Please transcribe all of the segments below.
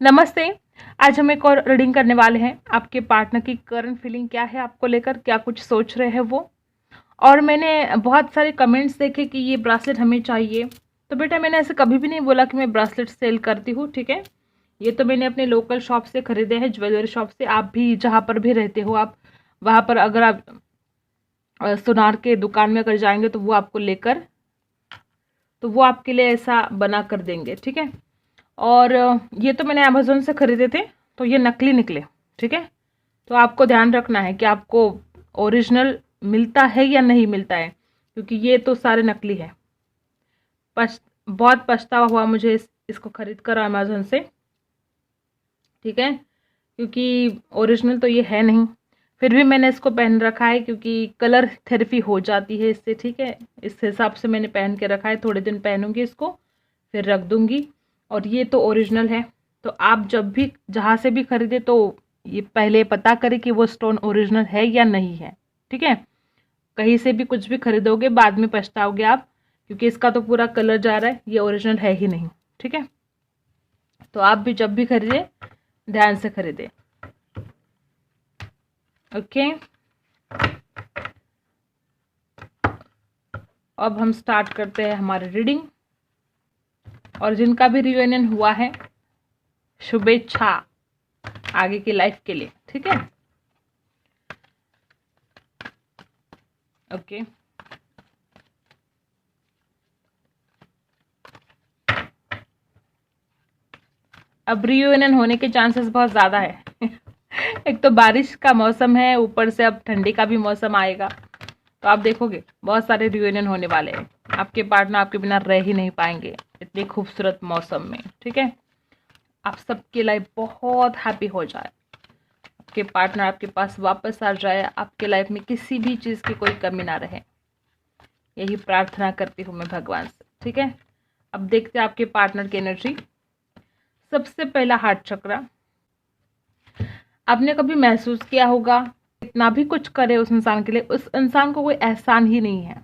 नमस्ते। आज हम एक और रीडिंग करने वाले हैं। आपके पार्टनर की करंट फीलिंग क्या है, आपको लेकर क्या कुछ सोच रहे हैं वो। और मैंने बहुत सारे कमेंट्स देखे कि ये ब्रासलेट हमें चाहिए। तो बेटा, मैंने ऐसे कभी भी नहीं बोला कि मैं ब्रासलेट सेल करती हूँ, ठीक है। ये तो मैंने अपने लोकल शॉप से खरीदे हैं, ज्वेलरी शॉप से। आप भी जहाँ पर भी रहते हो, आप वहाँ पर अगर आप सुनार के दुकान में अगर जाएंगे तो वो आपके लिए ऐसा बना कर देंगे, ठीक है। और ये तो मैंने अमेज़न से ख़रीदे थे, तो ये नकली निकले, ठीक है। तो आपको ध्यान रखना है कि आपको ओरिजिनल मिलता है या नहीं मिलता है, क्योंकि ये तो सारे नकली है। बहुत पछतावा हुआ मुझे इसको ख़रीद कर अमेज़न से, ठीक है, क्योंकि ओरिजिनल तो ये है नहीं। फिर भी मैंने इसको पहन रखा है क्योंकि कलर थेरेपी हो जाती है इससे, ठीक है। इस हिसाब से मैंने पहन के रखा है। थोड़े दिन पहनूंगी इसको, फिर रख दूंगी। और ये तो ओरिजिनल है। तो आप जब भी जहाँ से भी खरीदे तो ये पहले पता करें कि वो स्टोन ओरिजिनल है या नहीं है, ठीक है। कहीं से भी कुछ भी खरीदोगे बाद में पछताओगे आप, क्योंकि इसका तो पूरा कलर जा रहा है, ये ओरिजिनल है ही नहीं, ठीक है। तो आप भी जब भी खरीदे ध्यान से खरीदे, ओके। अब हम स्टार्ट करते हैं हमारी रीडिंग। और जिनका भी रियूनियन हुआ है, शुभेच्छा आगे की लाइफ के लिए, ठीक है, ओके। अब रियूनियन होने के चांसेस बहुत ज़्यादा है। एक तो बारिश का मौसम है, ऊपर से अब ठंडी का भी मौसम आएगा, तो आप देखोगे बहुत सारे रियूनियन होने वाले हैं। आपके पार्टनर आपके बिना रह ही नहीं पाएंगे इतने खूबसूरत मौसम में, ठीक है। आप सबकी लाइफ बहुत हैप्पी हो जाए, आपके पार्टनर आपके पास वापस आ जाए, आपके लाइफ में किसी भी चीज़ की कोई कमी ना रहे, यही प्रार्थना करती हूँ मैं भगवान से, ठीक है। अब देखते हैं आपके पार्टनर की एनर्जी। सबसे पहला हार्ट चक्रा। आपने कभी महसूस किया होगा, इतना भी कुछ करे उस इंसान के लिए, उस इंसान को कोई एहसान ही नहीं है।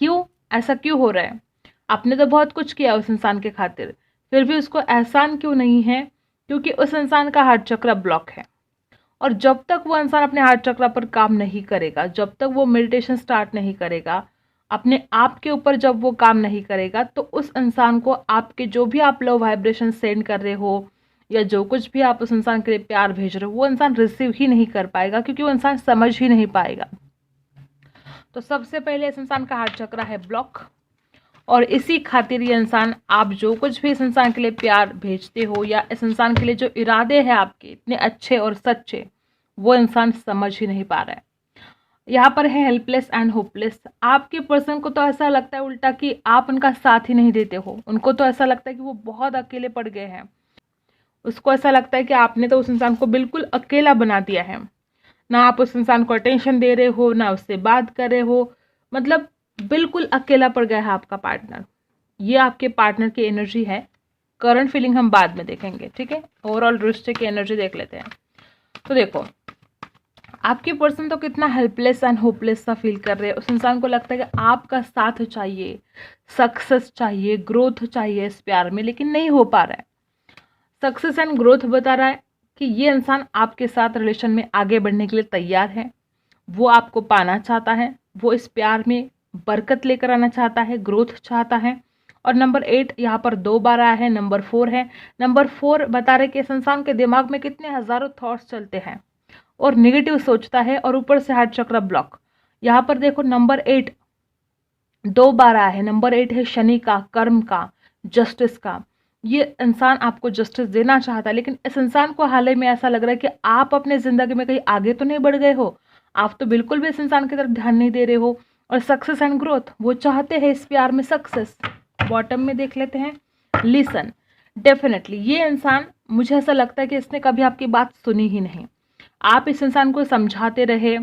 क्यों ऐसा क्यों हो रहा है? आपने तो बहुत कुछ किया उस इंसान के खातिर, फिर भी उसको एहसान क्यों नहीं है? क्योंकि उस इंसान का हार्ट चक्र ब्लॉक है। और जब तक वो इंसान अपने हार्ट चक्र पर काम नहीं करेगा, जब तक वो मेडिटेशन स्टार्ट नहीं करेगा, अपने आप के ऊपर जब वो काम नहीं करेगा, तो उस इंसान को आपके जो भी आप लो वाइब्रेशन सेंड कर रहे हो या जो कुछ भी आप उस इंसान के लिए प्यार भेज रहे हो, वो इंसान रिसीव ही नहीं कर पाएगा, क्योंकि वो इंसान समझ ही नहीं पाएगा। तो सबसे पहले इस इंसान का हार्ट चक्र है ब्लॉक। और इसी खातिर ये इंसान, आप जो कुछ भी इस इंसान के लिए प्यार भेजते हो या इस इंसान के लिए जो इरादे हैं आपके इतने अच्छे और सच्चे, वो इंसान समझ ही नहीं पा रहा है। यहाँ पर है हेल्पलेस एंड होपलेस। आपके पर्सन को तो ऐसा लगता है उल्टा कि आप उनका साथ ही नहीं देते हो। उनको तो ऐसा लगता है कि वो बहुत अकेले पड़ गए हैं। उसको ऐसा लगता है कि आपने तो उस इंसान को बिल्कुल अकेला बना दिया है। ना आप उस इंसान को अटेंशन दे रहे हो, ना उससे बात कर रहे हो, मतलब बिल्कुल अकेला पड़ गया है आपका पार्टनर। ये आपके पार्टनर की एनर्जी है। करंट फीलिंग हम बाद में देखेंगे, ठीक है। ओवरऑल रिश्ते की एनर्जी देख लेते हैं। तो देखो, आपके पर्सन तो कितना हेल्पलेस एंड होपलेस सा फील कर रहे हैं। उस इंसान को लगता है कि आपका साथ चाहिए, सक्सेस चाहिए, ग्रोथ चाहिए इस प्यार में, लेकिन नहीं हो पा रहा है। सक्सेस एंड ग्रोथ बता रहा है कि ये इंसान आपके साथ रिलेशन में आगे बढ़ने के लिए तैयार है। वो आपको पाना चाहता है, वो इस प्यार में बरकत लेकर आना चाहता है, ग्रोथ चाहता है। और नंबर 8 यहाँ पर 2 बार आया है, नंबर 4 है। नंबर 4 बता रहे कि इस इंसान के दिमाग में कितने हज़ारों थॉट्स चलते हैं और नेगेटिव सोचता है, और ऊपर से हार्ट चक्र ब्लॉक। यहाँ पर देखो नंबर 8 2 बार आया है। नंबर 8 है शनि का, कर्म का, जस्टिस का। ये इंसान आपको जस्टिस देना चाहता है, लेकिन इस इंसान को हाल ही में ऐसा लग रहा है कि आप अपने ज़िंदगी में कहीं आगे तो नहीं बढ़ गए हो। आप तो बिल्कुल भी इस इंसान की तरफ ध्यान नहीं दे रहे हो। और सक्सेस एंड ग्रोथ, वो चाहते हैं इस प्यार में सक्सेस। बॉटम में देख लेते हैं, लिसन। डेफिनेटली ये इंसान, मुझे ऐसा लगता है कि इसने कभी आपकी बात सुनी ही नहीं। आप इस इंसान को समझाते रहे,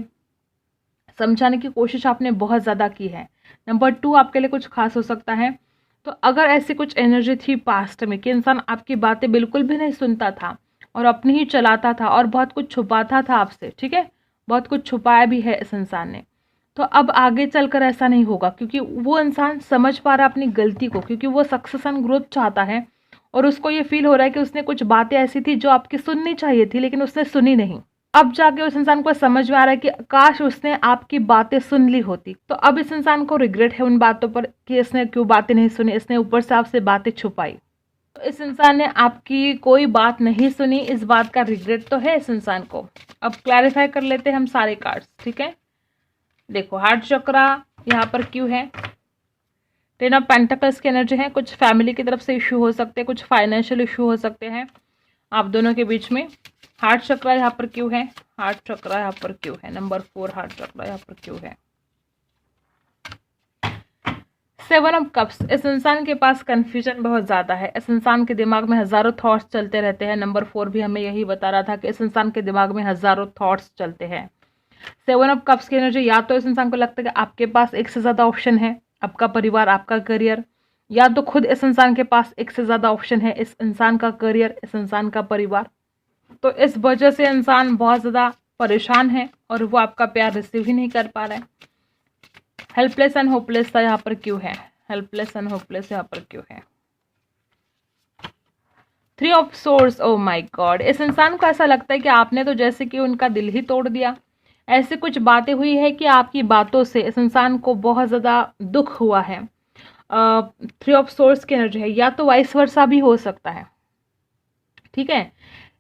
समझाने की कोशिश आपने बहुत ज़्यादा की है। नंबर 2 आपके लिए कुछ खास हो सकता है। तो अगर ऐसी कुछ एनर्जी थी पास्ट में कि इंसान आपकी बातें बिल्कुल भी नहीं सुनता था और अपनी ही चलाता था और बहुत कुछ छुपाता था आपसे, ठीक है, बहुत कुछ छुपाया भी है इस इंसान ने, तो अब आगे चलकर ऐसा नहीं होगा, क्योंकि वो इंसान समझ पा रहा है अपनी गलती को, क्योंकि वो सक्सेस एंड ग्रोथ चाहता है और उसको ये फील हो रहा है कि उसने कुछ बातें ऐसी थी जो आपकी सुननी चाहिए थी लेकिन उसने सुनी नहीं। अब जाके उस इंसान को समझ में आ रहा है कि काश उसने आपकी बातें सुन ली होती। तो अब इस इंसान को रिग्रेट है उन बातों पर कि इसने क्यों बातें नहीं सुनी, इसने ऊपर से आपसे बातें छुपाई। तो इस इंसान ने आपकी कोई बात नहीं सुनी, इस बात का रिग्रेट तो है इस इंसान को। अब क्लैरिफाई कर लेते हैं हम सारे कार्ड्स, ठीक है। देखो हार्ट चक्रा यहाँ पर क्यों है, 10 ऑफ पेंटिकल्स की एनर्जी है। कुछ फैमिली की तरफ से इशू हो सकते हैं, कुछ फाइनेंशियल इशू हो सकते हैं आप दोनों के बीच में। हार्ट चक्रा यहाँ पर क्यों है, हार्ट चक्रा यहाँ पर क्यों है, नंबर 4 हार्ट चक्रा यहाँ पर क्यों है। 7 ऑफ कप्स, इस इंसान के पास कंफ्यूजन बहुत ज़्यादा है, इस इंसान के दिमाग में हज़ारों थॉट्स चलते रहते हैं। नंबर 4 भी हमें यही बता रहा था कि इस इंसान के दिमाग में हज़ारों थॉट्स चलते हैं। 7 ऑफ कप्स की एनर्जी, या तो इस इंसान को लगता है कि आपके पास एक से ज़्यादा ऑप्शन है, आपका परिवार, आपका करियर, या तो खुद इस इंसान के पास एक से ज़्यादा ऑप्शन है, इस इंसान का करियर, इस इंसान का परिवार। तो इस वजह से इंसान बहुत ज़्यादा परेशान है और वो आपका प्यार रिसीव ही नहीं कर पा रहा है। हेल्पलेस एंड होपलेस था यहाँ पर क्यों है, हेल्पलेस एंड होपलेस यहाँ पर क्यों है। 3 of source, oh my God, इस इंसान को ऐसा लगता है कि आपने तो जैसे कि उनका दिल ही तोड़ दिया। ऐसे कुछ बातें हुई है कि आपकी बातों से इस इंसान को बहुत ज़्यादा दुख हुआ है। 3 ऑफ सोर्स की एनर्जी है, या तो वाइस वर्सा भी हो सकता है, ठीक है,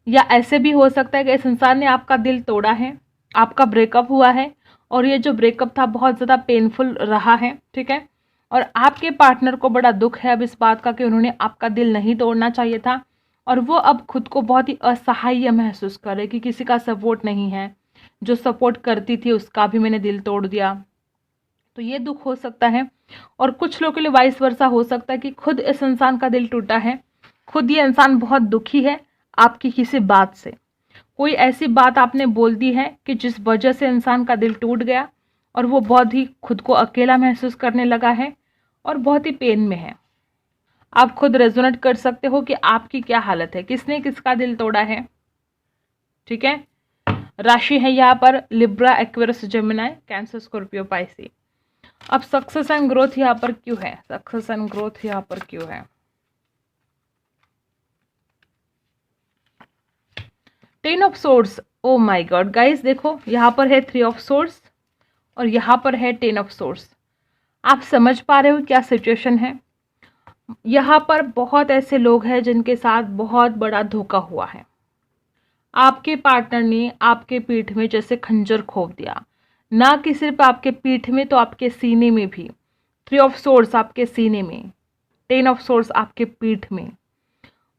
या ऐसे भी हो सकता है कि इस इंसान ने आपका दिल तोड़ा है, आपका ब्रेकअप हुआ है और ये जो ब्रेकअप था बहुत ज़्यादा पेनफुल रहा है, ठीक है। और आपके पार्टनर को बड़ा दुख है अब इस बात का कि उन्होंने आपका दिल नहीं तोड़ना चाहिए था और वो अब खुद को बहुत ही असहाय महसूस करे कि किसी का सपोर्ट नहीं है, जो सपोर्ट करती थी उसका भी मैंने दिल तोड़ दिया। तो ये दुख हो सकता है। और कुछ लोगों के लिए वाइस वर्सा हो सकता है कि खुद इस इंसान का दिल टूटा है, खुद ये इंसान बहुत दुखी है आपकी किसी बात से, कोई ऐसी बात आपने बोल दी है कि जिस वजह से इंसान का दिल टूट गया और वो बहुत ही खुद को अकेला महसूस करने लगा है और बहुत ही पेन में है। आप खुद रेजोनेट कर सकते हो कि आपकी क्या हालत है, किसने किसका दिल तोड़ा है, ठीक है। राशि है यहाँ पर Libra, Aquarius, Gemini, cancer, Scorpio, Pisces. अब सक्सेस एंड ग्रोथ यहाँ पर क्यों है, सक्सेस एंड ग्रोथ यहाँ पर क्यों है। 10 of source, oh my God guys, देखो यहाँ पर है 3 ऑफ सोर्स और यहाँ पर है 10 ऑफ सोर्स। आप समझ पा रहे हो क्या सिचुएशन है। यहाँ पर बहुत ऐसे लोग हैं जिनके साथ बहुत बड़ा धोखा हुआ है। आपके पार्टनर ने आपके पीठ में जैसे खंजर खोप दिया, ना कि सिर्फ आपके पीठ में तो आपके सीने में भी। 3 ऑफ सोर्स आपके सीने में, 10 ऑफ सोर्स आपके पीठ में।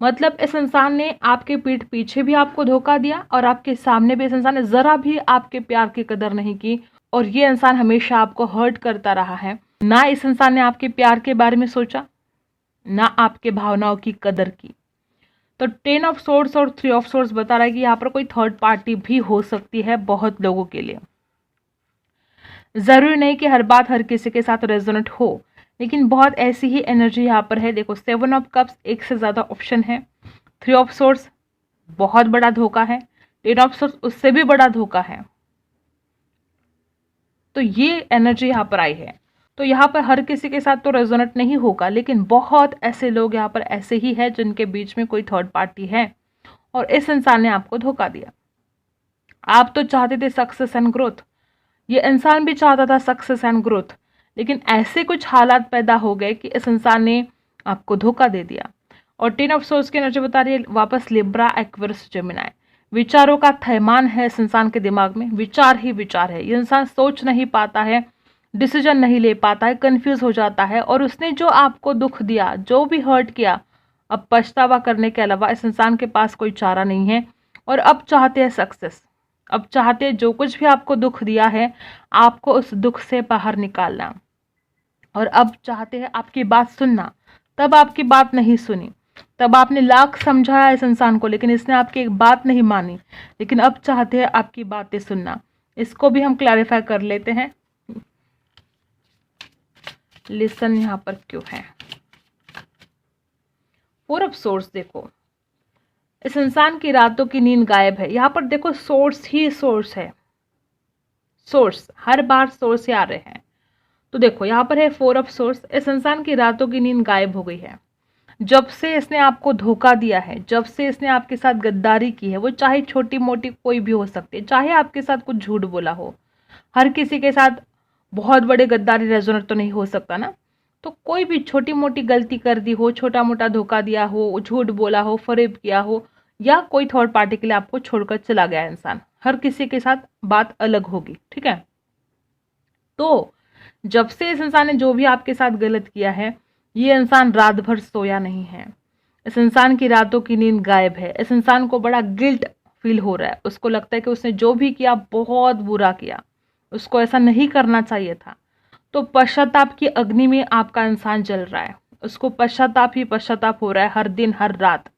मतलब इस इंसान ने आपके पीठ पीछे भी आपको धोखा दिया और आपके सामने भी इस इंसान ने ज़रा भी आपके प्यार की कदर नहीं की और ये इंसान हमेशा आपको हर्ट करता रहा है। ना इस इंसान ने आपके प्यार के बारे में सोचा, ना आपके भावनाओं की कदर की। तो 10 ऑफ सोर्स और 3 ऑफ सोर्स बता रहा है कि यहाँ पर कोई थर्ड पार्टी भी हो सकती है बहुत लोगों के लिए। ज़रूरी नहीं कि हर बात हर किसी के साथ रेजोनेट हो, लेकिन बहुत ऐसी ही एनर्जी यहाँ पर है। देखो 7 ऑफ कप्स, एक से ज़्यादा ऑप्शन है। 3 ऑफ सोर्स बहुत बड़ा धोखा है, 10 ऑफ सोर्स उससे भी बड़ा धोखा है। तो ये एनर्जी यहाँ पर आई है। तो यहाँ पर हर किसी के साथ तो रेजोनेट नहीं होगा, लेकिन बहुत ऐसे लोग यहाँ पर ऐसे ही है जिनके बीच में कोई थर्ड पार्टी है और इस इंसान ने आपको धोखा दिया। आप तो चाहते थे सक्सेस एंड ग्रोथ, ये इंसान भी चाहता था सक्सेस एंड ग्रोथ, लेकिन ऐसे कुछ हालात पैदा हो गए कि इस इंसान ने आपको धोखा दे दिया। और 10 ऑफ सोर्स की एनर्जी बता रही है वापस लिब्रा, एक्वेरियस, जेमिनी। विचारों का थैमान है इस इंसान के दिमाग में, विचार ही विचार है। ये इंसान सोच नहीं पाता है, डिसीजन नहीं ले पाता है, कंफ्यूज हो जाता है और उसने जो आपको दुख दिया, जो भी हर्ट किया, अब पछतावा करने के अलावा इस इंसान के पास कोई चारा नहीं है और अब चाहते हैं सक्सेस। अब चाहते हैं जो कुछ भी आपको दुख दिया है आपको उस दुख से बाहर निकालना, और अब चाहते हैं आपकी बात सुनना। तब आपकी बात नहीं सुनी, तब आपने लाख समझाया इस इंसान को लेकिन इसने आपकी एक बात नहीं मानी, लेकिन अब चाहते हैं आपकी बातें सुनना। इसको भी हम क्लैरिफाई कर लेते हैं। लिसन यहाँ पर क्यों है। 4 ऑफ सोर्स, देखो इस इंसान की रातों की नींद गायब है। यहाँ पर देखो सोर्स ही सोर्स है, सोर्स हर बार सोर्स ही आ रहे हैं। तो देखो यहाँ पर है 4 ऑफ सोर्स, इस इंसान की रातों की नींद गायब हो गई है। जब से इसने आपको धोखा दिया है, जब से इसने आपके साथ गद्दारी की है, वो चाहे छोटी मोटी कोई भी हो सकती है, चाहे आपके साथ कुछ झूठ बोला हो, हर किसी के साथ बहुत बड़े गद्दारी रेजोनेट तो नहीं हो सकता ना। तो कोई भी छोटी मोटी गलती कर दी हो, छोटा मोटा धोखा दिया हो, झूठ बोला हो, फरेब किया हो, या कोई थर्ड पार्टी के लिए आपको छोड़कर चला गया इंसान, हर किसी के साथ बात अलग होगी, ठीक है। तो जब से इस इंसान ने जो भी आपके साथ गलत किया है, ये इंसान रात भर सोया नहीं है, इस इंसान की रातों की नींद गायब है, इस इंसान को बड़ा गिल्ट फील हो रहा है, उसको लगता है कि उसने जो भी किया बहुत बुरा किया, उसको ऐसा नहीं करना चाहिए था। तो पश्चाताप की अग्नि में आपका इंसान जल रहा है, उसको पश्चाताप ही पश्चाताप हो रहा है हर दिन हर रात,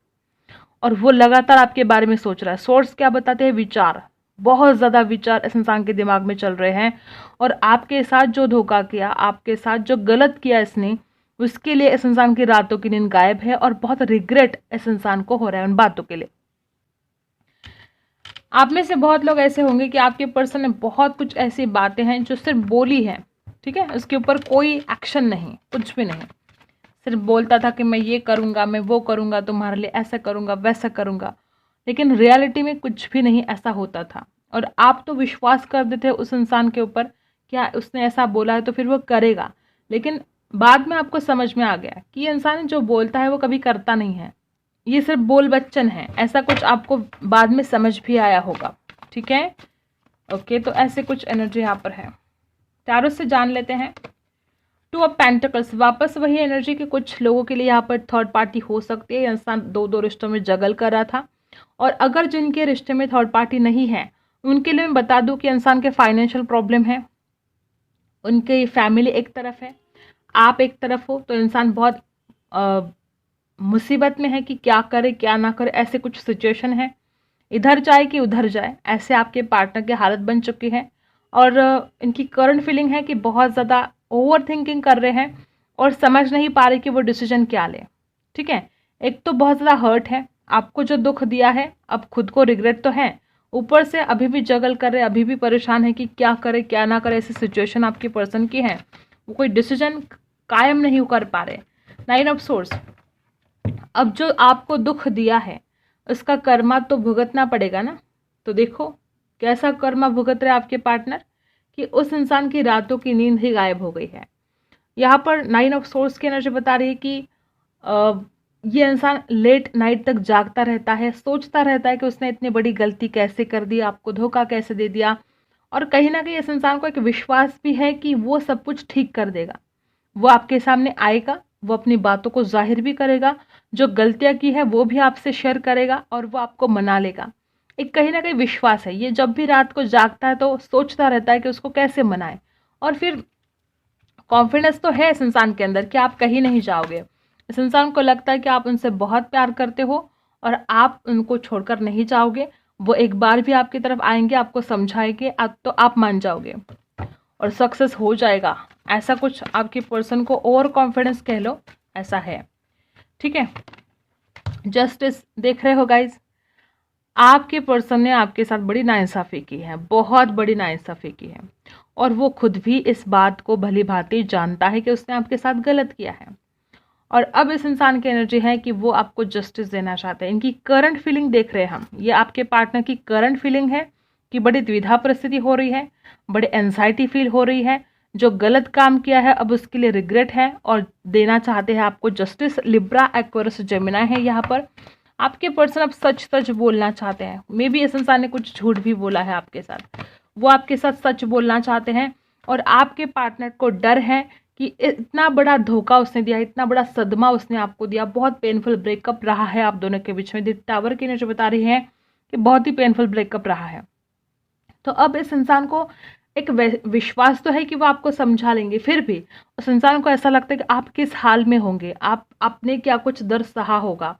और वो लगातार आपके बारे में सोच रहा है। सोर्स क्या बताते हैं? विचार, बहुत ज़्यादा विचार इस इंसान के दिमाग में चल रहे हैं, और आपके साथ जो धोखा किया, आपके साथ जो गलत किया इसने, उसके लिए इस इंसान की रातों की नींद गायब है, और बहुत रिग्रेट इस इंसान को हो रहा है उन बातों के लिए। आप में से बहुत लोग ऐसे होंगे कि आपके पर्सन ने बहुत कुछ ऐसी बातें हैं जो सिर्फ बोली है, ठीक है, उसके ऊपर कोई एक्शन नहीं, कुछ भी नहीं, सिर्फ बोलता था कि मैं ये करूँगा, मैं वो करूँगा, तुम्हारे लिए ऐसा करूँगा, वैसा करूँगा, लेकिन रियलिटी में कुछ भी नहीं ऐसा होता था। और आप तो विश्वास कर देते उस इंसान के ऊपर, क्या उसने ऐसा बोला है तो फिर वो करेगा, लेकिन बाद में आपको समझ में आ गया कि ये इंसान जो बोलता है वो कभी करता नहीं है, ये सिर्फ बोल बच्चन है, ऐसा कुछ आपको बाद में समझ भी आया होगा, ठीक है। ओके, तो ऐसे कुछ एनर्जी यहाँ पर है। टैरो से जान लेते हैं। टू ऑफ पेंटिकल्स, वापस वही एनर्जी के कुछ लोगों के लिए यहाँ पर थर्ड पार्टी हो सकती है, इंसान दो दो रिश्तों में जगल कर रहा था, और अगर जिनके रिश्ते में थर्ड पार्टी नहीं है उनके लिए मैं बता दूं कि इंसान के फाइनेंशियल प्रॉब्लम है, उनकी फैमिली एक तरफ है, आप एक तरफ हो, तो इंसान बहुत मुसीबत में है कि क्या करे क्या ना करे, ऐसे कुछ सिचुएशन है, इधर जाए कि उधर जाए, ऐसे आपके पार्टनर की हालत बन चुकी है। और इनकी करंट फीलिंग है कि बहुत ज़्यादा ओवर थिंकिंग कर रहे हैं और समझ नहीं पा रहे कि वो डिसीजन क्या ले, ठीक है। एक तो बहुत ज़्यादा हर्ट है, आपको जो दुख दिया है, अब खुद को रिग्रेट तो है, ऊपर से अभी भी जगल कर रहे, अभी भी परेशान है कि क्या करे क्या ना करे, ऐसी सिचुएशन आपकी पर्सन की है, वो कोई डिसीजन कायम नहीं कर पा रहे। 9 ऑफ सोर्स, अब जो आपको दुख दिया है उसका कर्मा तो भुगतना पड़ेगा ना। तो देखो कैसा कर्मा भुगत रहे आपके पार्टनर, कि उस इंसान की रातों की नींद ही गायब हो गई है। यहाँ पर 9 ऑफ सोर्स की एनर्जी बता रही है कि ये इंसान लेट नाइट तक जागता रहता है, सोचता रहता है कि उसने इतनी बड़ी गलती कैसे कर दी, आपको धोखा कैसे दे दिया, और कहीं ना कहीं इस इंसान को एक विश्वास भी है कि वो सब कुछ ठीक कर देगा, वो आपके सामने आएगा, वो अपनी बातों को जाहिर भी करेगा, जो गलतियां की है वो भी आपसे शेयर करेगा, और वो आपको मना लेगा। एक कहीं ना कहीं विश्वास है, ये जब भी रात को जागता है तो सोचता रहता है कि उसको कैसे मनाए, और फिर कॉन्फिडेंस तो है इस इंसान के अंदर कि आप कहीं नहीं जाओगे। इस इंसान को लगता है कि आप उनसे बहुत प्यार करते हो और आप उनको छोड़कर नहीं जाओगे, वो एक बार भी आपकी तरफ आएंगे, आपको समझाएंगे, तो आप मान जाओगे और सक्सेस हो जाएगा। ऐसा कुछ आपके पर्सन को ओवर कॉन्फिडेंस कह लो, ऐसा है, ठीक है। जस्टिस देख रहे हो गाइज, आपके पर्सन ने आपके साथ बड़ी नाइंसाफ़ी की है, बहुत बड़ी नाइंसाफ़ी की है, और वो खुद भी इस बात को भली भांति जानता है कि उसने आपके साथ गलत किया है। और अब इस इंसान की एनर्जी है कि वो आपको जस्टिस देना चाहते हैं। इनकी करंट फीलिंग देख रहे हैं हम, ये आपके पार्टनर की करंट फीलिंग है कि बड़ी द्विधा परिस्थिति हो रही है, बड़ी एंजाइटी फील हो रही है, जो गलत काम किया है अब उसके लिए रिग्रेट है और देना चाहते हैं आपको जस्टिस। लिब्रा, एक्वेरियस, जेमिनी है यहाँ पर। आपके पर्सन अब सच सच बोलना चाहते हैं, मे बी इस इंसान ने कुछ झूठ भी बोला है आपके साथ, वो आपके साथ सच बोलना चाहते हैं, और आपके पार्टनर को डर है कि इतना बड़ा धोखा उसने दिया, इतना बड़ा सदमा उसने आपको दिया, बहुत पेनफुल ब्रेकअप रहा है आप दोनों के बीच में। द टावर की एनर्जी बता रही है कि बहुत ही पेनफुल ब्रेकअप रहा है। तो अब इस इंसान को एक विश्वास तो है कि वो आपको समझा लेंगे, फिर भी उस इंसान को ऐसा लगता है कि आप किस हाल में होंगे, आपने क्या कुछ दर्द सहा होगा,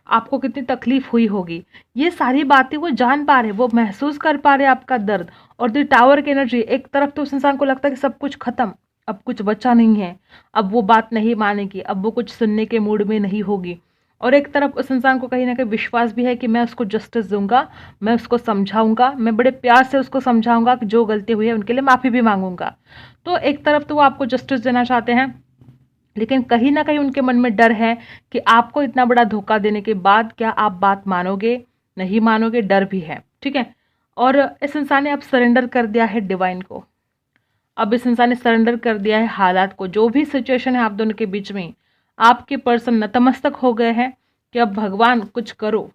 आपको कितनी तकलीफ हुई होगी, ये सारी बातें वो जान पा रहे, वो महसूस कर पा रहे आपका दर्द। और द टावर की एनर्जी, एक तरफ तो उस इंसान को लगता है कि सब कुछ खत्म, अब कुछ बचा नहीं है, अब वो बात नहीं मानेगी, अब वो कुछ सुनने के मूड में नहीं होगी, और एक तरफ उस इंसान को कहीं ना कहीं विश्वास भी है कि मैं उसको जस्टिस दूंगा, मैं उसको समझाऊंगा, मैं बड़े प्यार से उसको समझाऊंगा कि जो गलती हुई है उनके लिए माफ़ी भी मांगूंगा। तो एक तरफ तो वो आपको जस्टिस देना चाहते हैं, लेकिन कहीं ना कहीं उनके मन में डर है कि आपको इतना बड़ा धोखा देने के बाद क्या आप बात मानोगे, नहीं मानोगे, डर भी है। ठीक है। और इस इंसान ने अब सरेंडर कर दिया है डिवाइन को। अब इस इंसान ने सरेंडर कर दिया है हालात को। जो भी सिचुएशन है आप दोनों के बीच में, आपके पर्सन नतमस्तक हो गए हैं कि अब भगवान कुछ करो।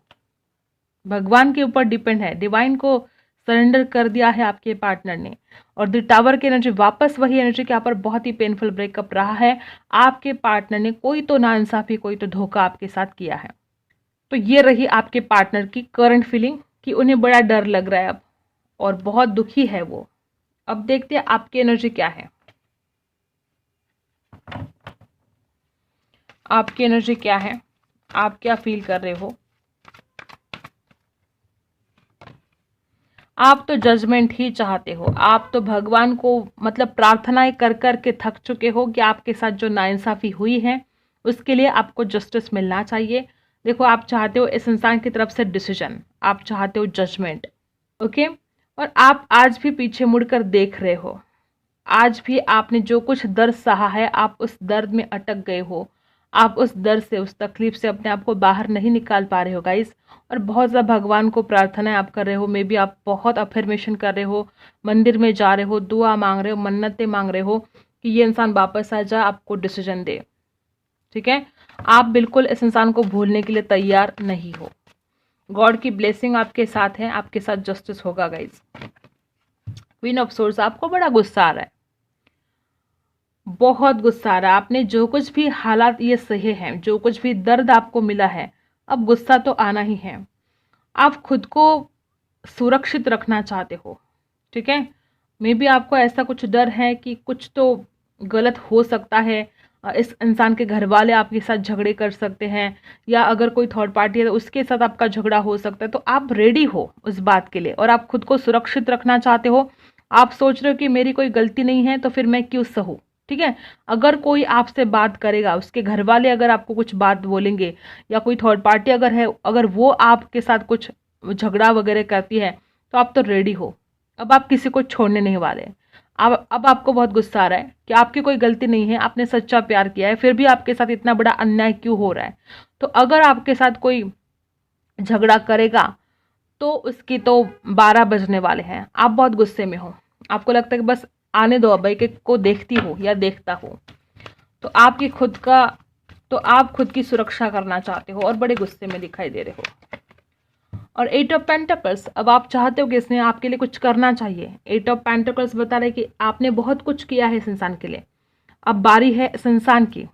भगवान के ऊपर डिपेंड है। डिवाइन को सरेंडर कर दिया है आपके पार्टनर ने। और द टावर की एनर्जी वापस वही एनर्जी के यहाँ पर बहुत ही पेनफुल ब्रेकअप रहा है। आपके पार्टनर ने कोई तो नाइंसाफी, कोई तो धोखा आपके साथ किया है। तो ये रही आपके पार्टनर की करंट फीलिंग कि उन्हें बड़ा डर लग रहा है अब, और बहुत दुखी है वो। अब देखते हैं आपकी एनर्जी क्या है। आपकी एनर्जी क्या है, आप क्या फील कर रहे हो। आप तो जजमेंट ही चाहते हो। आप तो भगवान को मतलब प्रार्थनाएं कर कर के थक चुके हो कि आपके साथ जो नाइंसाफी हुई है उसके लिए आपको जस्टिस मिलना चाहिए। देखो, आप चाहते हो इस इंसान की तरफ से डिसीजन, आप चाहते हो जजमेंट। ओके। और आप आज भी पीछे मुड़कर देख रहे हो। आज भी आपने जो कुछ दर्द सहा है, आप उस दर्द में अटक गए हो। आप उस दर्द से, उस तकलीफ से अपने आप को बाहर नहीं निकाल पा रहे हो गाइस। और बहुत ज़्यादा भगवान को प्रार्थनाएं आप कर रहे हो। मे बी आप बहुत अफर्मेशन कर रहे हो, मंदिर में जा रहे हो, दुआ मांग रहे हो, मन्नतें मांग रहे हो कि ये इंसान वापस आ जाए, आपको डिसीजन दे। ठीक है। आप बिल्कुल इस इंसान को भूलने के लिए तैयार नहीं हो। गॉड की ब्लेसिंग आपके साथ है, आपके साथ जस्टिस होगा गाइज। क्वीन ऑफ सोर्स, आपको बड़ा गुस्सा आ रहा है, बहुत गुस्सा आ रहा है। आपने जो कुछ भी हालात ये सहे हैं, जो कुछ भी दर्द आपको मिला है, अब गुस्सा तो आना ही है। आप खुद को सुरक्षित रखना चाहते हो। ठीक है। मे बी आपको ऐसा कुछ डर है कि कुछ तो गलत हो सकता है। इस इंसान के घर वाले आपके साथ झगड़े कर सकते हैं, या अगर कोई थर्ड पार्टी है तो उसके साथ आपका झगड़ा हो सकता है। तो आप रेडी हो उस बात के लिए, और आप खुद को सुरक्षित रखना चाहते हो। आप सोच रहे हो कि मेरी कोई गलती नहीं है तो फिर मैं क्यों सहूँ। ठीक है। अगर कोई आपसे बात करेगा, उसके घर वाले अगर आपको कुछ बात बोलेंगे, या कोई थर्ड पार्टी अगर है, अगर वो आपके साथ कुछ झगड़ा वगैरह करती है, तो आप तो रेडी हो। अब आप किसी को छोड़ने नहीं वाले। अब आपको बहुत गुस्सा आ रहा है कि आपकी कोई गलती नहीं है, आपने सच्चा प्यार किया है, फिर भी आपके साथ इतना बड़ा अन्याय क्यों हो रहा है। तो अगर आपके साथ कोई झगड़ा करेगा तो उसकी तो 12 बजने वाले हैं। आप बहुत गुस्से में हो, आपको लगता है कि बस आने दो, भाई के को देखती हो या देखता हो। तो आप खुद की सुरक्षा करना चाहते हो और बड़े गुस्से में दिखाई दे रहे हो। और 8 ऑफ पेंटिकल्स, अब आप चाहते हो कि इसने आपके लिए कुछ करना चाहिए। 8 ऑफ पेंटिकल्स बता रहे कि आपने बहुत कुछ किया है इस इंसान के लिए, अब बारी है इस इंसान की।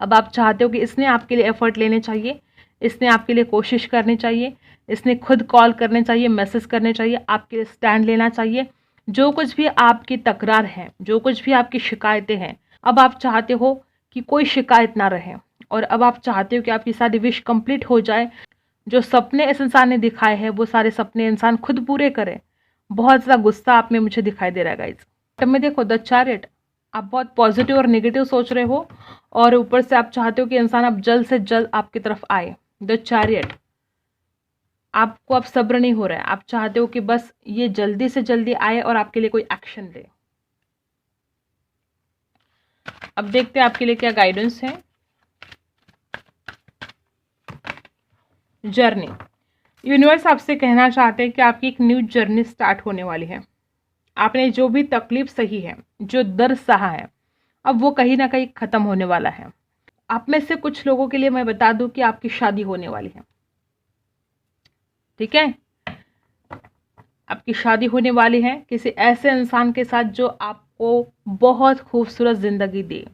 अब आप चाहते हो कि इसने आपके लिए एफर्ट लेने चाहिए, इसने आपके लिए कोशिश करनी चाहिए, इसने खुद कॉल करने चाहिए, मैसेज करने चाहिए, आपके लिए स्टैंड लेना चाहिए। जो कुछ भी आपकी तकरार है, जो कुछ भी आपकी शिकायतें हैं, अब आप चाहते हो कि कोई शिकायत ना रहे। और अब आप चाहते हो कि आपकी सारी विश कंप्लीट हो जाए। जो सपने इस इंसान ने दिखाए हैं वो सारे सपने इंसान खुद पूरे करे। बहुत ज़्यादा गुस्सा आप में मुझे दिखाई दे रहा है गाइज। तब में देखो द चैरियट, आप बहुत पॉजिटिव और नेगेटिव सोच रहे हो, और ऊपर से आप चाहते हो कि इंसान अब जल्द से जल्द आपकी तरफ आए। द चैरियट, आपको अब सब्र नहीं हो रहा है, आप चाहते हो कि बस ये जल्दी से जल्दी आए और आपके लिए कोई एक्शन ले। अब देखते हैं आपके लिए क्या गाइडेंस है। जर्नी, यूनिवर्स आपसे कहना चाहते हैं कि आपकी एक न्यू जर्नी स्टार्ट होने वाली है। आपने जो भी तकलीफ सही है, जो दर्द सहा है, अब वो कहीं ना कहीं ख़त्म होने वाला है। आप में से कुछ लोगों के लिए मैं बता दूं कि आपकी शादी होने वाली है। ठीक है। आपकी शादी होने वाली है किसी ऐसे इंसान के साथ जो आपको बहुत खूबसूरत ज़िंदगी दे।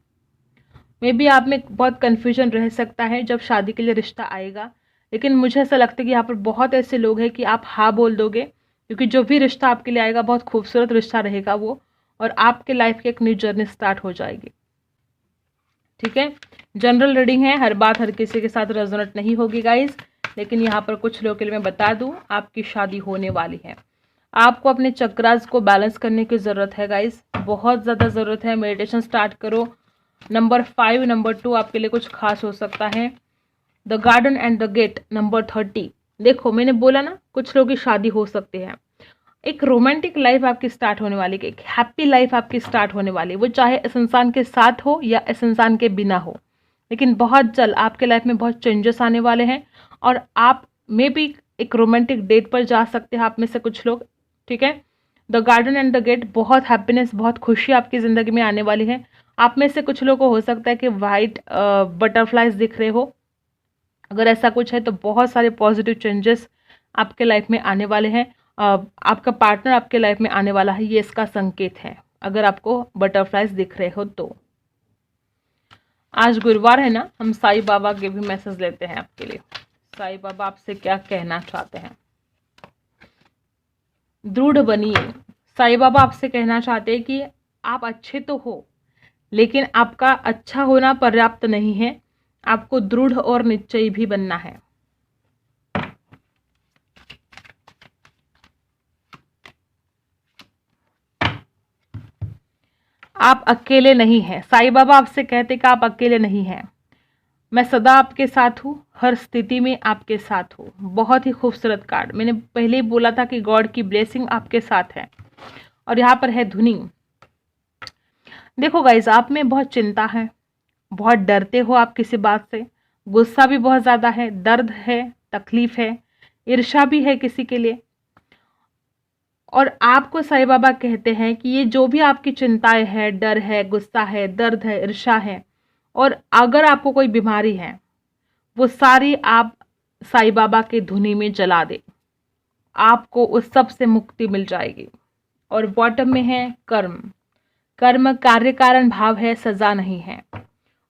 मे बी आप में बहुत कन्फ्यूजन रह सकता है जब शादी के लिए रिश्ता आएगा, लेकिन मुझे ऐसा लगता है कि यहाँ पर बहुत ऐसे लोग हैं कि आप हाँ बोल दोगे, क्योंकि जो भी रिश्ता आपके लिए आएगा बहुत खूबसूरत रिश्ता रहेगा वो, और आपके लाइफ की एक न्यू जर्नी स्टार्ट हो जाएगी। ठीक है। जनरल रीडिंग है, हर बात हर किसी के साथ रेजोनेट नहीं होगी गाइज, लेकिन यहाँ पर कुछ लोगों के लिए मैं बता दूँ आपकी शादी होने वाली है। आपको अपने चक्रास को बैलेंस करने की ज़रूरत है गाइज, बहुत ज़्यादा ज़रूरत है। मेडिटेशन स्टार्ट करो। नंबर 5, नंबर 2 आपके लिए कुछ खास हो सकता है। The garden and the gate, number 30। देखो मैंने बोला ना, कुछ लोगों की शादी हो सकती है। एक रोमांटिक लाइफ आपकी स्टार्ट होने वाली है, एक हैप्पी लाइफ आपकी स्टार्ट होने वाली है। वो चाहे इस इंसान के साथ हो या इस इंसान के बिना हो, लेकिन बहुत जल्द आपके लाइफ में बहुत चेंजेस आने वाले हैं और आप में भी एक रोमांटिक डेट पर जा सकते हैं, आप में से कुछ लोग। ठीक है, the garden and the gate, बहुत हैप्पीनेस, बहुत खुशी आपकी ज़िंदगी में आने वाली है। आप में से कुछ लोगों को हो सकता है कि वाइट बटरफ्लाइज दिख रहे हो। अगर ऐसा कुछ है तो बहुत सारे पॉजिटिव चेंजेस आपके लाइफ में आने वाले हैं। आपका पार्टनर आपके लाइफ में आने वाला है, ये इसका संकेत है, अगर आपको बटरफ्लाइज दिख रहे हो तो। आज गुरुवार है ना, हम साईं बाबा के भी मैसेज लेते हैं आपके लिए। साईं बाबा आपसे क्या कहना चाहते हैं? दृढ़ बनिए। साईं बाबा आपसे कहना चाहते हैं कि आप अच्छे तो हो, लेकिन आपका अच्छा होना पर्याप्त नहीं है, आपको दृढ़ और निश्चयी भी बनना है। आप अकेले नहीं हैं। साईं बाबा आपसे कहते कि आप अकेले नहीं हैं, मैं सदा आपके साथ हूँ, हर स्थिति में आपके साथ हूँ। बहुत ही खूबसूरत कार्ड। मैंने पहले ही बोला था कि गॉड की ब्लेसिंग आपके साथ है। और यहाँ पर है धुनी। देखो गाइज, आप में बहुत चिंता है, बहुत डरते हो आप किसी बात से, गुस्सा भी बहुत ज़्यादा है, दर्द है, तकलीफ है, ईर्ष्या भी है किसी के लिए। और आपको साईं बाबा कहते हैं कि ये जो भी आपकी चिंताएं है, डर है, गुस्सा है, दर्द है, ईर्ष्या है, और अगर आपको कोई बीमारी है, वो सारी आप साईं बाबा के धुनी में जला दे, आपको उस सब से मुक्ति मिल जाएगी। और बॉटम में है कर्म। कर्म कार्य कारण भाव है, सजा नहीं है।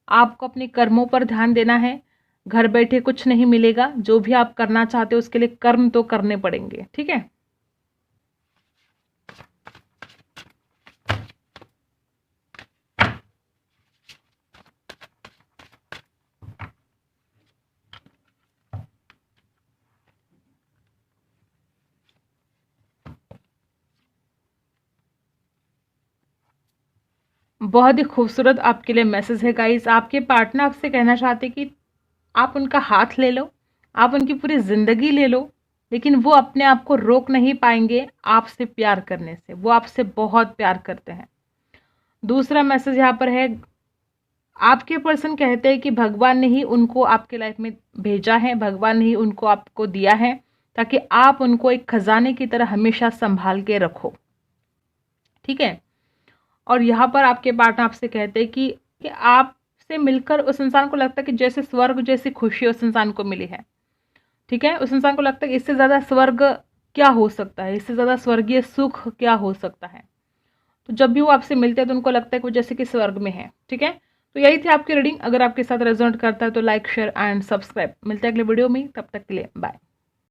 आपको अपने कर्मों पर ध्यान देना है। घर बैठे कुछ नहीं मिलेगा, जो भी आप करना चाहते हो उसके लिए कर्म तो करने पड़ेंगे। ठीक है, बहुत ही खूबसूरत आपके लिए मैसेज है गाइस। आपके पार्टनर आपसे कहना चाहते कि आप उनका हाथ ले लो, आप उनकी पूरी ज़िंदगी ले लो, लेकिन वो अपने आप को रोक नहीं पाएंगे आपसे प्यार करने से। वो आपसे बहुत प्यार करते हैं। दूसरा मैसेज यहाँ पर है, आपके पर्सन कहते हैं कि भगवान ने ही उनको आपके लाइफ में भेजा है, भगवान ने ही उनको आपको दिया है, ताकि आप उनको एक खजाने की तरह हमेशा संभाल के रखो। ठीक है, और यहाँ पर आपके पार्टनर आपसे कहते हैं कि आपसे मिलकर उस इंसान को लगता है कि जैसे स्वर्ग जैसी खुशी उस इंसान को मिली है। ठीक है, उस इंसान को लगता है कि इससे ज़्यादा स्वर्ग क्या हो सकता है, इससे ज़्यादा स्वर्गीय सुख क्या हो सकता है। तो जब भी वो आपसे मिलते हैं तो उनको लगता है कि वो जैसे कि स्वर्ग में है। ठीक है, तो यही थी आपकी रीडिंग। अगर आपके साथ रेजोनेट करता है तो लाइक, शेयर एंड सब्सक्राइब। मिलते हैं अगले वीडियो में, तब तक के लिए बाय।